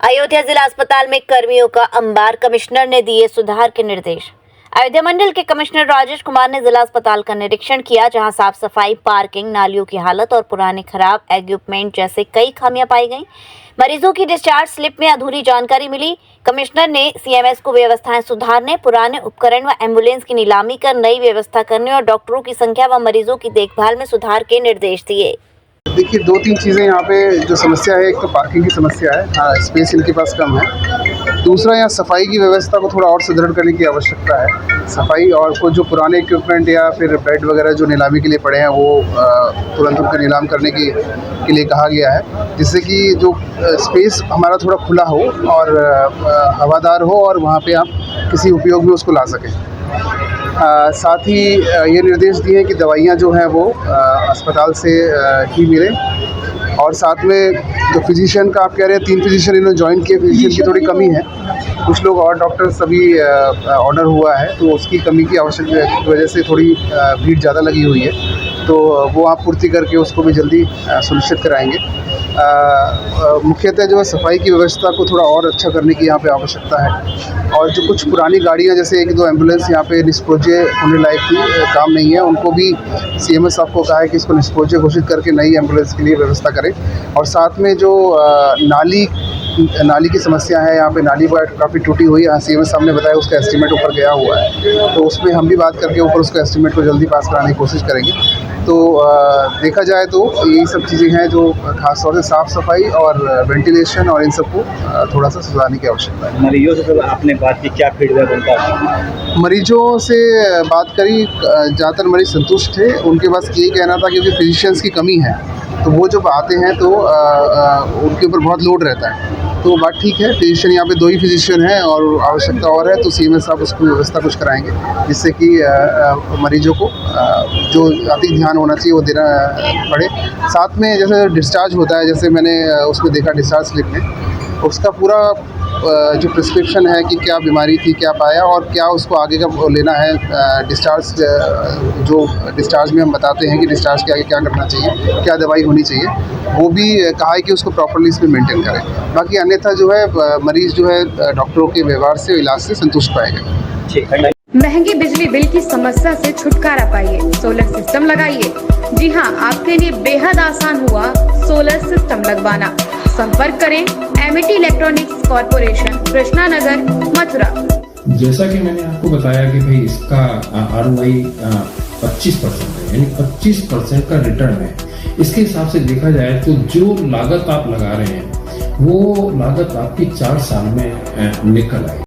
अयोध्या जिला अस्पताल में कर्मियों का अंबार, कमिश्नर ने दिए सुधार के निर्देश। अयोध्या मंडल के कमिश्नर राजेश कुमार ने जिला अस्पताल का निरीक्षण किया, जहां साफ सफाई, पार्किंग, नालियों की हालत और पुराने खराब इक्विपमेंट जैसे कई खामियां पाई गईं। मरीजों की डिस्चार्ज स्लिप में अधूरी जानकारी मिली। कमिश्नर ने सीएमएस को व्यवस्थाएं सुधारने, पुराने उपकरण व एम्बुलेंस की नीलामी कर नई व्यवस्था करने और डॉक्टरों की संख्या व मरीजों की देखभाल में सुधार के निर्देश दिए। देखिए, 2-3 चीज़ें यहाँ पे जो समस्या है, एक तो पार्किंग की समस्या है, हाँ, स्पेस इनके पास कम है। दूसरा, यहाँ सफाई की व्यवस्था को थोड़ा और सुदृढ़ करने की आवश्यकता है। सफाई और कुछ जो पुराने इक्विपमेंट या फिर बेड वगैरह जो नीलामी के लिए पड़े हैं, वो तुरंत उनका नीलाम करने के लिए कहा गया है, जिससे कि जो स्पेस हमारा थोड़ा खुला हो और हवादार हो और वहाँ पे आप किसी उपयोग में उसको ला सकें। साथ ही ये निर्देश दिए हैं कि दवाइयाँ जो हैं वो अस्पताल से ही मिलें। और साथ में जो फिजिशियन का आप कह रहे हैं, 3 फिजिशियन इन्होंने ज्वाइन किए, फिजिशियन की थोड़ी कमी है। कुछ लोग और डॉक्टर्स अभी ऑर्डर हुआ है, तो उसकी कमी की आवश्यकता की वजह से थोड़ी भीड़ ज़्यादा लगी हुई है, तो वो आप पूर्ति करके उसको भी जल्दी सुनिश्चित कराएंगे। मुख्यतः जो है सफाई की व्यवस्था को थोड़ा और अच्छा करने की यहाँ पे आवश्यकता है। और जो कुछ पुरानी गाड़ियाँ, जैसे 1-2 एम्बुलेंस यहाँ पे निष्प्रयोज्य होने लायक थी, काम नहीं है, उनको भी सीएमएस साहब को कहा है कि इसको निष्प्रयोज्य घोषित करके नई एम्बुलेंस के लिए व्यवस्था करें। और साथ में जो नाली की समस्या है, यहाँ पे नाली काफ़ी टूटी हुई है, सीएमएस साहब ने बताया उसका एस्टीमेट ऊपर गया हुआ है, तो उसमें हम भी बात करके ऊपर उसका एस्टीमेट को जल्दी पास कराने की कोशिश करेंगे। तो देखा जाए तो यही सब चीज़ें हैं जो खास तौर से साफ़ सफाई और वेंटिलेशन और इन सबको थोड़ा सा सुधारने की आवश्यकता है। मरीजों से आपने बात की, क्या फीडबैक उनका? मरीजों से बात करी, ज़्यादातर मरीज संतुष्ट थे। उनके पास यही कहना था क्योंकि फिजिशियंस की कमी है, तो वो जब आते हैं तो उनके ऊपर बहुत लोड रहता है। तो बात ठीक है, फिजिशियन यहाँ पे 2 ही फिजिशियन हैं और आवश्यकता और है, तो सीएमएस साहब उसकी व्यवस्था कुछ कराएंगे, जिससे कि मरीजों को जो अधिक ध्यान होना चाहिए वो देना पड़े। साथ में जैसे डिस्चार्ज होता है, जैसे मैंने उसमें देखा डिस्चार्ज स्लिप में, उसका पूरा जो प्रिस्क्रिप्शन है कि क्या बीमारी थी, क्या पाया और क्या उसको आगे का लेना है। डिस्चार्ज जो डिस्चार्ज में हम बताते हैं कि डिस्चार्ज के आगे क्या करना चाहिए, क्या दवाई होनी चाहिए, वो भी कहा है कि उसको प्रॉपर्ली इसमें मेंटेन करें। बाकी अन्यथा जो है मरीज़ जो है डॉक्टरों के व्यवहार से, इलाज से संतुष्ट पाएगा। महंगी बिजली बिल की समस्या से छुटकारा पाइए, सोलर सिस्टम लगाइए। जी हां, आपके लिए बेहद आसान हुआ सोलर सिस्टम लगवाना। संपर्क करें MET electronics corporation, Krishna Nagar, Mathura. जैसा कि मैंने आपको बताया कि भाई इसका ROI 25% है, यानी 25% का रिटर्न है। इसके हिसाब से देखा जाए तो जो लागत आप लगा रहे हैं वो लागत आपकी 4 साल में निकल आएगी।